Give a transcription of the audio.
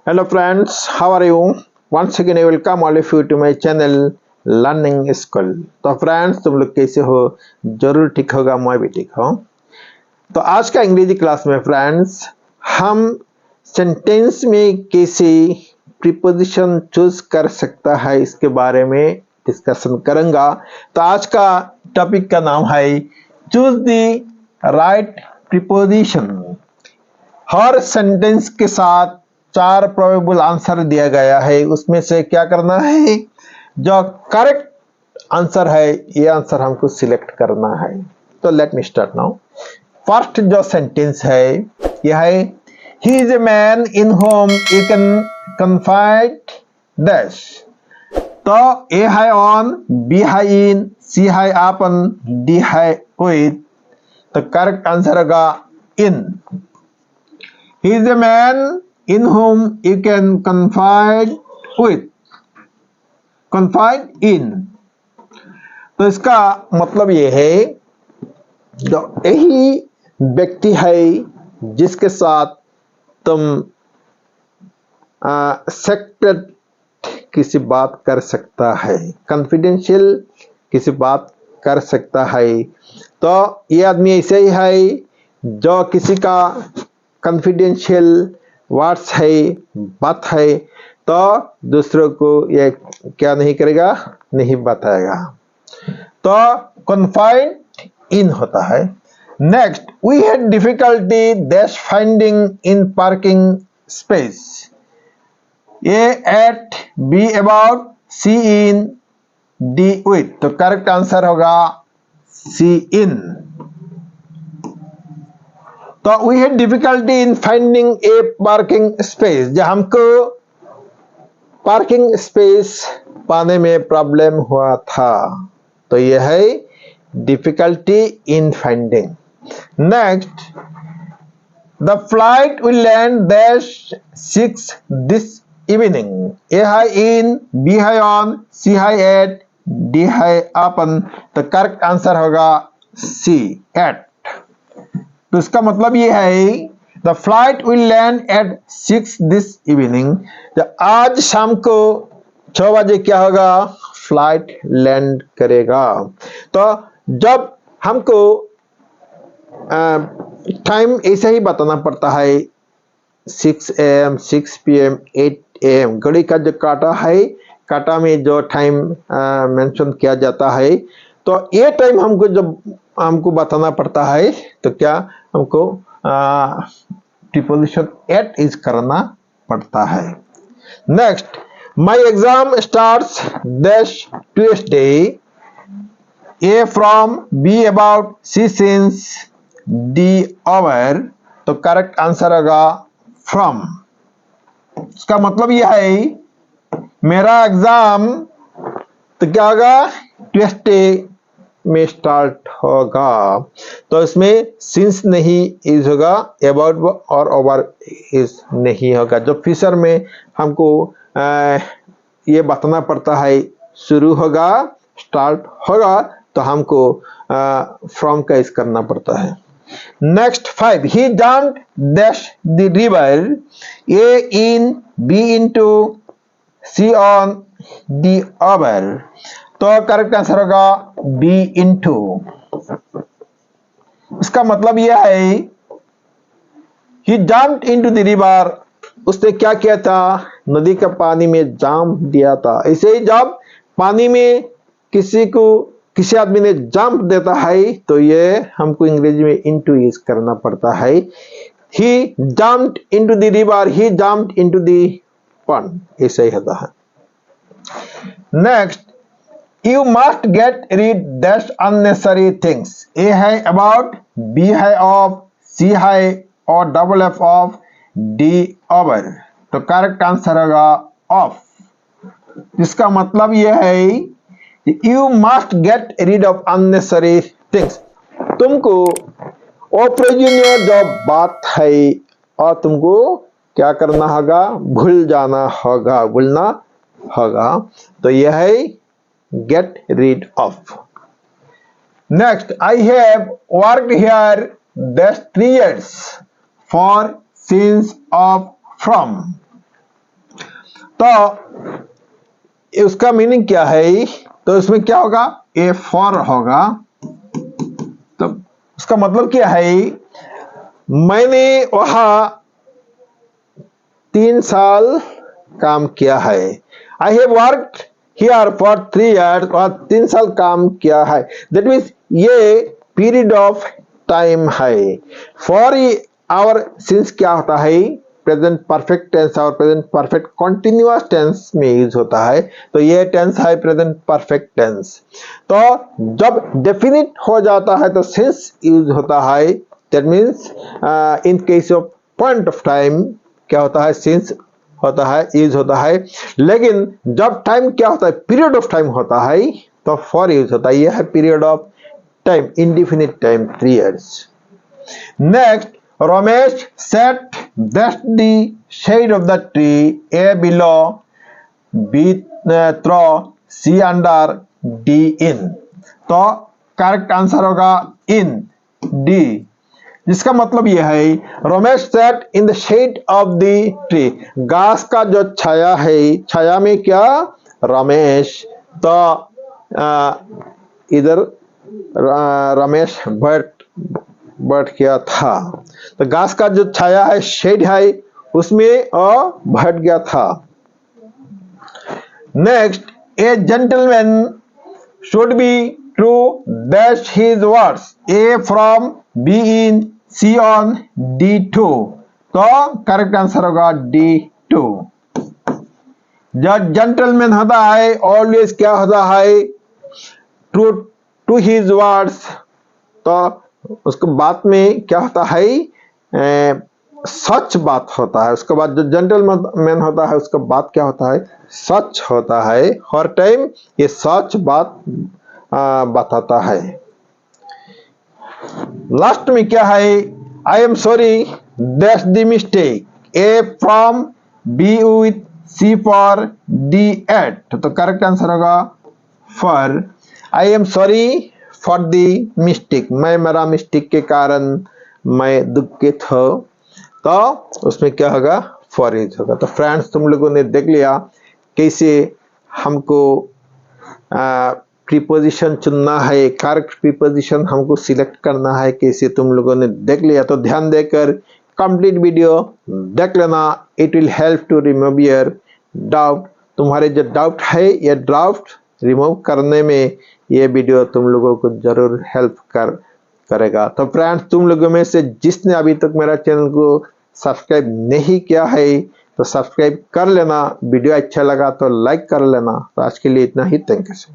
Hello friends, how are you? Once again I welcome all of you to my channel Learning School। तो friends तुम लोग कैसे हो? जरूर ठीक होगा, मैं भी ठीक हूँ। तो आज का अंग्रेजी क्लास में फ्रेंड्स हम सेंटेंस में कैसे प्रीपोजिशन चूज कर सकता है इसके बारे में डिस्कशन करूंगा। तो आज का टॉपिक का नाम है choose the right preposition. Her sentence के साथ 4 प्रोबेबल आंसर दिया गया है, उसमें से क्या करना है, जो करेक्ट आंसर है ये आंसर हमको सिलेक्ट करना है। तो let me start now. First जो सेंटेंस है यह है he is a man in home you can confide dash. तो ए है ऑन, बी है इन, सी है अपन, डी है विथ। तो करेक्ट आंसर होगा इन। He is a man in whom you can confide with, confide in। तो इसका मतलब ये है जो यही व्यक्ति है जिसके साथ तुम सेक्रेट किसी बात कर सकता है, कॉन्फिडेंशियल किसी बात कर सकता है। तो ये आदमी ऐसे ही है जो किसी का कॉन्फिडेंशियल वर्ड्स है, बात है, तो दूसरों को ये क्या नहीं करेगा, नहीं बताएगा। तो कन्फाइड इन होता है। Next, we had difficulty dash finding in parking space. A at, B about, C in, D with. तो करेक्ट आंसर होगा सी इन। तो we had difficulty in finding a parking space, जब हमको parking space पाने में problem हुआ था। तो यह है difficulty in finding. Next, the flight will land dash 6 this evening. A है इन, बी है ऑन, सी है एट, डी है अपन। तो करेक्ट आंसर होगा सी एट। तो इसका मतलब ये है the flight will land at 6 this evening. आज शाम को 6 बजे क्या होगा, फ्लाइट लैंड करेगा। तो जब हमको टाइम ऐसे ही बताना पड़ता है 6 AM, 6 PM, 8 AM, घड़ी का जो काटा है, काटा में जो टाइम मेंशन किया जाता है, तो ये टाइम हमको जब हमको बताना पड़ता है तो क्या हमको प्रीपोजिशन एट इज करना पड़ता है। Next, my exam starts dash Tuesday. A from, B about, C since, D over. तो करेक्ट आंसर होगा फ्रॉम। इसका मतलब यह है मेरा एग्जाम तो क्या होगा, ट्यूसडे में स्टार्ट होगा। तो इसमें सिंस नहीं इज होगा, अबाउट और ओवर इज नहीं होगा। जो फ्यूचर में हमको ये बताना पड़ता है शुरू होगा, स्टार्ट होगा, तो हमको फ्रॉम का इस करना पड़ता है। Next 5, he jumped dash the river. A in, B into, C on, D over. तो करेक्ट आंसर होगा बी इनटू। इसका मतलब यह है he jumped into the river, उसने क्या किया था, नदी का पानी में जंप दिया था। ऐसे ही जब पानी में किसी आदमी ने जंप देता है तो ये हमको अंग्रेजी में इनटू यूज करना पड़ता है। He jumped into the river, he jumped into the pond, ऐसे ही होता है। Next, You must get rid dash unnecessary things। A है about, B है of, C है और double F of, D over। तो करेक्ट आंसर होगा ऑफ। इसका मतलब यह है you must get rid of unnecessary things। तुमको अप्रयोजनीय जो बात है और तुमको क्या करना होगा, भूल जाना होगा, भूलना होगा। तो यह है get rid of। Next, I have worked here dash 3 years for since of from। तो उसका मीनिंग क्या है, तो इसमें क्या होगा, ए फॉर होगा। तो उसका मतलब क्या है, मैंने वहां 3 साल काम किया है। I have worked here for 3 years, और 3 साल काम किया है। दैट मीन्स ये पीरियड ऑफ टाइम है। फॉर आवर सिंस क्या होता है, प्रेजेंट परफेक्ट टेंस और प्रेजेंट परफेक्ट कॉन्टिन्यूअस टेंस में यूज होता है। तो ये टेंस है प्रेजेंट परफेक्ट टेंस। तो जब डेफिनिट हो जाता है तो सिंस यूज होता है। That means in case of point of time क्या होता है, सिंस होता है, यूज होता है। लेकिन जब टाइम क्या होता है, पीरियड ऑफ टाइम होता है, तो फॉर यूज होता है। यह है period of time, indefinite time, 3 years। Next, Ramesh set that the shade of the tree, A below, B through, C under, D in. तो करेक्ट आंसर होगा इन, डी, जिसका मतलब यह है Ramesh sat in the shade of the tree. घास का जो छाया है, छाया में क्या, रमेश। तो इधर रमेश बैठ गया था। तो घास का जो छाया है, शेड है, उसमें बैठ गया था। Next, A gentleman should be true dash his words, A from, B in, C on, D 2। तो करेक्ट आंसर होगा D 2। जो जेंटलमैन होता है ऑलवेज क्या होता है, ट्रू टू हिज वर्ड्स। तो उसको बात में क्या होता है, सच बात होता है। उसके बाद जो जेंटलमैन होता है उसका बात क्या होता है, सच होता है। हर टाइम ये सच बात बताता है। लास्ट में क्या है, I am sorry that's the mistake, A from, B with, C for, D at. तो करेक्ट आंसर होगा for. I am sorry for the mistake, मैं मेरा मिस्टेक के कारण मैं दुखित हूं। तो उसमें क्या होगा, फॉर यूज होगा। तो फ्रेंड्स, तुम लोगों ने देख लिया कैसे हमको प्रीपोजिशन चुनना है, करेक्ट प्रीपोजिशन हमको सिलेक्ट करना है, कैसे तुम लोगों ने देख लिया। तो ध्यान देकर कंप्लीट वीडियो देख लेना, it will help to remove your doubt. तुम्हारे जो डाउट है ये डाउट रिमूव करने में ये वीडियो तुम लोगों को जरूर हेल्प करेगा। तो फ्रेंड्स, तुम लोगों में से जिसने अभी तक मेरा चैनल को सब्सक्राइब नहीं किया है तो सब्सक्राइब कर लेना। वीडियो अच्छा लगा तो लाइक कर लेना। तो आज के लिए इतना ही, थैंक यू।